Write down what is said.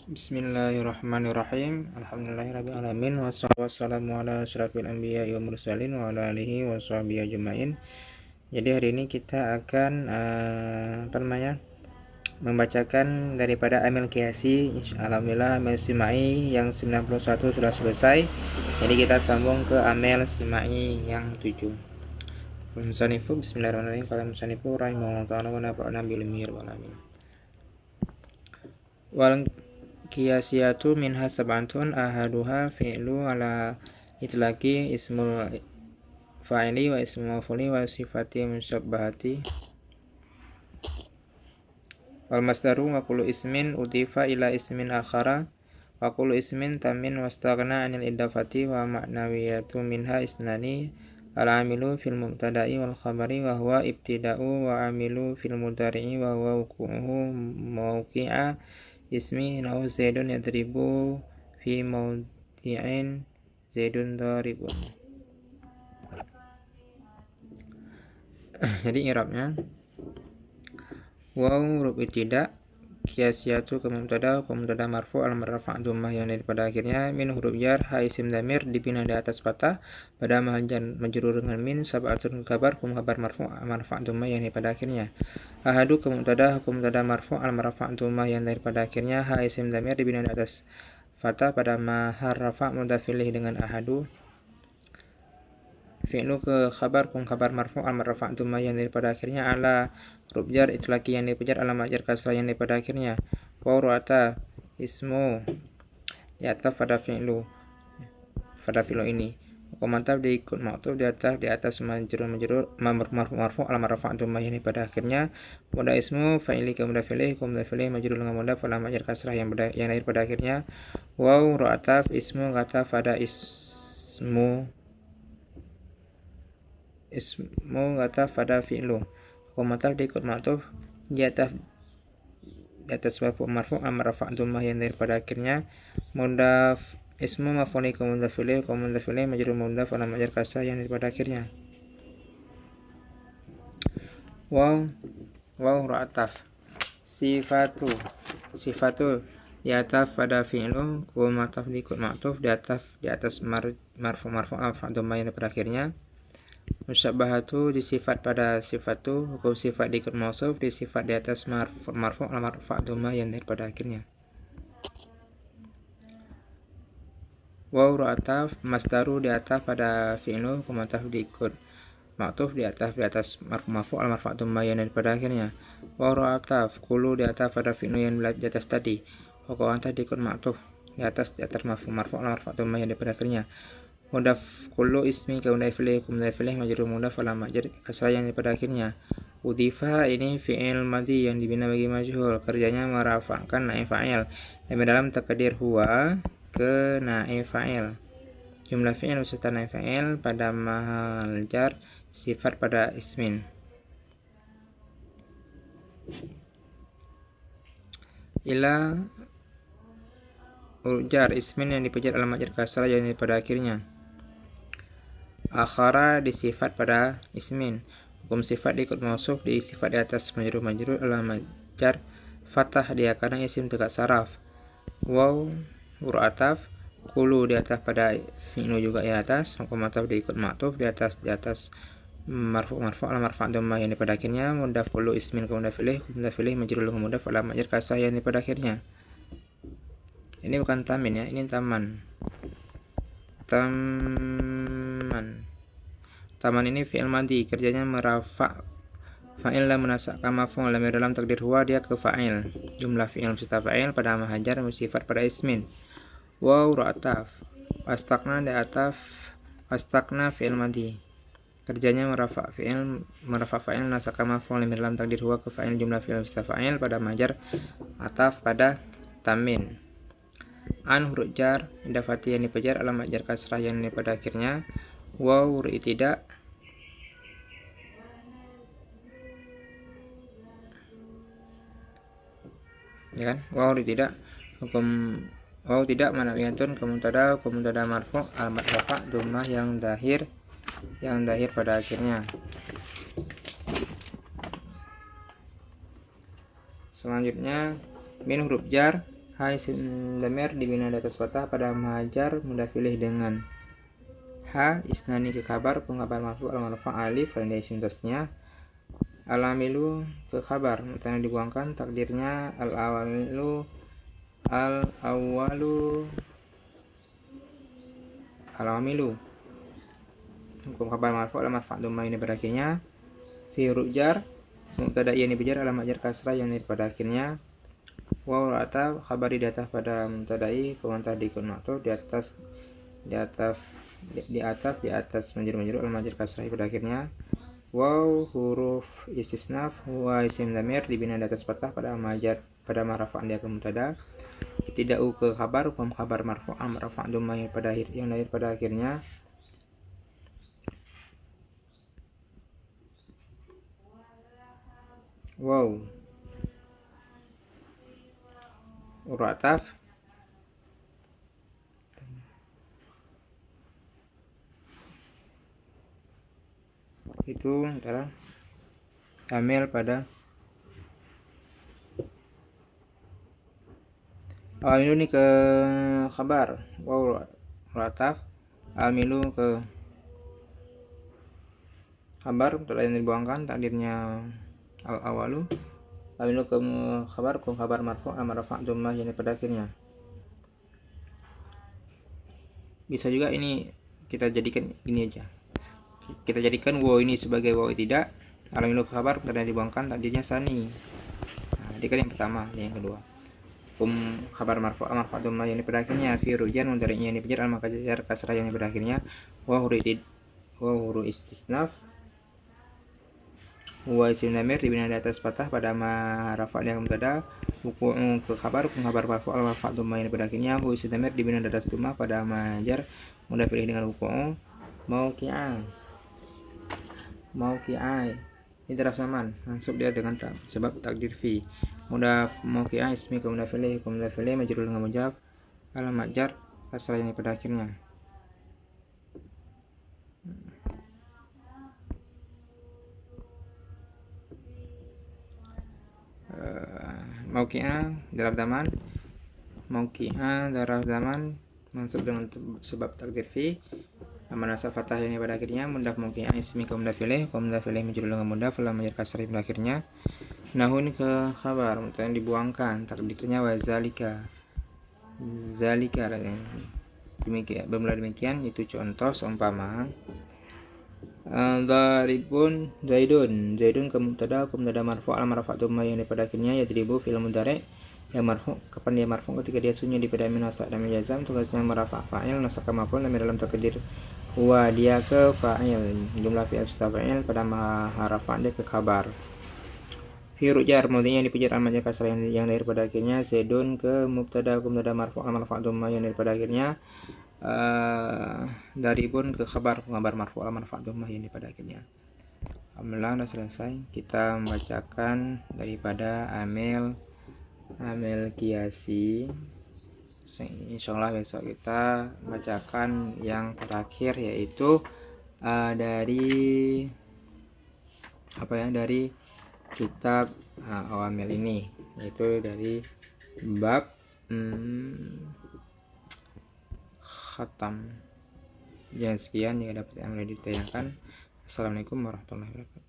Bismillahirrahmanirrahim. Alhamdulillahirrabbilalamin. Wassalamu ala asyrafil anbiya wa mursalin wa ala alihi wa sahbihi ajma'in. Jadi hari ini kita akan membacakan daripada Amil Qiyasi. Alhamdulillah Amil Simai yang 91 sudah selesai. Jadi kita sambung ke Amil Simai yang 7. Musanifu bismillahirrahmanirrahim. Qala musanifu rahimahullah ta'ala wa nafa'ana bil ilmi wal amin. Wal qiyasiyatu minha sab'atun ahaduha fi'lu ala itlaqi ismul fa'ili wa ismul maf'uli wa sifati musyabbahati wal masdaru wa kullu ismin udifa ila ismin akhara wa kullu ismin tamin wastaghna 'anil idafati wa ma'nawiyatu minha isnani al-amilu fil mubtada'i wal khabari wa huwa ibtida'u wa amilu fil mudhari'i wa huwa wuqu'uhu mawqi'a ismi nahu zaidun yadribu fi mawdi'in zaidun daribun. Jadi i'rabnya waw huruf ibtida, qiyasiyatu ke mubtada marfu al marfa' dhammah yang pada akhirnya, min huruf jar, ha isim dhamir dibina di atas fathah pada mahal majrur dengan min, sab'atun kabar marfu' marfa' dhammah yang pada akhirnya, ahadu ke mubtada marfu' al marfa' dhammah yang pada akhirnya, ha isim dhamir dibina di atas fathah pada mahal rafa' mudhaf ilaih dengan ahadu, fi'lu ke khabar marfu' al marfa' dhammah yang pada akhirnya, ala huruf jar itlaqi yang dipejar alamat jar kasrah yang pada akhirnya, waw ru'ata ismu diataf pada fi'lu ini, komentar diikut maktub di atas majrur marfu' al marfa' dhammah yang pada akhirnya, mudaf ismu fa'ili ke mudaf ilaih majrur dengan mudaf alamat jar kasrah yang pada akhirnya, waw ru'ata ismu kata pada ismu kata pada fi'lu, komentar diikut maktub di atas marfu' al marfa' dhammah yang pada akhirnya, mudaf ismu maf'ul ke mudaf ilaih majrur mudaf alamat jar kasrah yang pada akhirnya, waw ru'ataf sifatu di atas pada fi'lu, komentar diikut maktub di atas marfu' al marfa' dhammah yang pada akhirnya, musyabbahatu disifat pada sifatu, hukum sifat diikut mausuf disifat di atas marfu' al marfa' dhammah yang pada akhirnya, waw ru'ataf masdaru di atas pada fi'lu, komentar diikut maktuf di atas marfu' al marfa' dhammah yang pada akhirnya, waw ru'ataf kulu di atas pada fi'lu yang di atas tadi, komentar diikut maktuf di atas marfu' al marfa' dhammah yang pada akhirnya, mudaf kullu ismi ke mudaf ilaih majrur mudaf alamat jar kasrah yang pada akhirnya, udifa ini fi'il madhi yang dibina bagi majhul, kerjanya merafa'kan naib fa'il yang dalam takdir huwa ke naib fa'il, jumlah fi'il beserta naib fa'il pada mahal jar sifat pada ismin, ila jar ismin yang dipejar alamat jar kasrah yang pada akhirnya, akhara disifat pada ismin, hukum sifat diikut mausuf disifat di atas majrur alamat jar fathah dia karena isim tegak saraf, waw ru'ataf kulu di atas pada fi'lu juga di atas, hukum ataf diikut maktuf di atas marfu' al marfa' dhammah yang pada akhirnya, mudaf kullu ismin ke mudaf ilaih majrur dengan mudaf alamat jar kasrah yang pada akhirnya. Ini bukan tamin ya, ini taman ini fi'il madhi, kerjanya merafa' fa'il dan menasakkan maf'ul dalam takdir huwa dia ke fa'il, jumlah fi'il beserta fa'il pada mahajar sifat pada ismin, waw ru'ataf wastaqna di ataf wastaqna fi'il madhi, kerjanya merafa' fa'il menasakkan maf'ul dalam takdir huwa ke fa'il, jumlah fi'il beserta fa'il pada mahajar ataf pada tamin, an huruf jar idafati yang dipejar alamat jar kasrah yang pada akhirnya, waw huruf tidak ya kan, waw tidak hukum waw tidak manawiyatun ke mubtada marfu' al marfa' dhammah yang dahir pada akhirnya. Selanjutnya min huruf jar Hai isim damir dibina di atas fathah pada mahajar mudah pilih dengan ha isnani ke kabar pengkabar marfu al marfa alif dan isim tasnya. Alamilu ke kabar mutana dibuangkan takdirnya al awamilu al awalu alamilu hukum kabar marfu al marfa dhamma ini pada akhirnya. Fi rujar mubtada ini bijar alamat jar kasrah yang ini pada akhirnya. Waw ataf khabar di atas pada mubtada'i komentar di maktub di atas menjadi alamat jar kasrah pada akhirnya. Waw huruf istisnaf wa isim damir dibina di atas fathah pada majar pada marfa'an dia ke mubtada. Tidak ke kabar hukum kabar marfu'an marfa' dhamma pada akhir yang lahir pada akhirnya. Wow urataf itu antara amil pada almilu ini ke kabar. Wow urataf almilu ke kabar telah yang dibuangkan takdirnya al awalu. Almilu ke kabar marfu al marfa' dhamma yang pada akhirnya. Bisa juga ini kita jadikan ini aja, kita jadikan wow ini sebagai wow tidak. Alamilu kabar telah dibuangkan takdirnya sani. Nah, ini kan yang pertama, yang kedua kabar marfu' marfa' dhamma yang pada akhirnya. Fi rujan mudhari'nya ini bijar al makajar kasrah yang pada akhirnya. Wa huruf istisnaf wa isim damir dibina di atas fathah pada rafa' yang mubtada. Wuqu'u ke kabar marfu' al marfa' dhamma yang pada akhirnya. Hu isim damir dibina di atas dhamma pada majar mudah pilih dengan wuqu'u. Mauqi'ai ini daraf zaman mansub dia dengan sebab takdir fi. Mudah mauqi'ai ismi ke mudah pilih majrur dengan mujab alamat jar kasrah yang pada akhirnya. Mauqi'ah daraf zaman mansub dengan sebab takdir fi. Manasab fathah yang pada akhirnya. Mudah mauqi'ah ismi ke mudah pilih majrur dengan mudah alamat jar kasrah pada akhirnya. Nahun ke kabar yang dibuangkan takdirnya wazalika demikian. Bermula demikian itu contoh seumpama daribun zaidun ke mubtada marfu' al marfa' dhamma yang pada akhirnya. Yadribu fil mudhari' yang marfu' kapan dia marfu' ketika dia sunyi di pada nasab dan jazam tugasnya merafa' fa'il nasaka maf'ul dalam takdir wa dia ke fa'il jumlah fi'il fa'il pada harafa dia ke kabar. Fi rujar mudhi'nya dipijar al majaz kasrah yang lahir pada akhirnya. Zaidun ke mubtada marfu' al marfa' dhamma yang lahir pada akhirnya. Daribun ke kabar marfu' al marfa' dhamma yang pada akhirnya. Alhamdulillah sudah selesai kita membacakan daripada amil kiasi. Insyaallah besok kita bacakan yang terakhir yaitu dari kitab awamil ini, yaitu dari bab khatam. Sekian yang dapat yang ditayangkan. Assalamualaikum warahmatullahi wabarakatuh.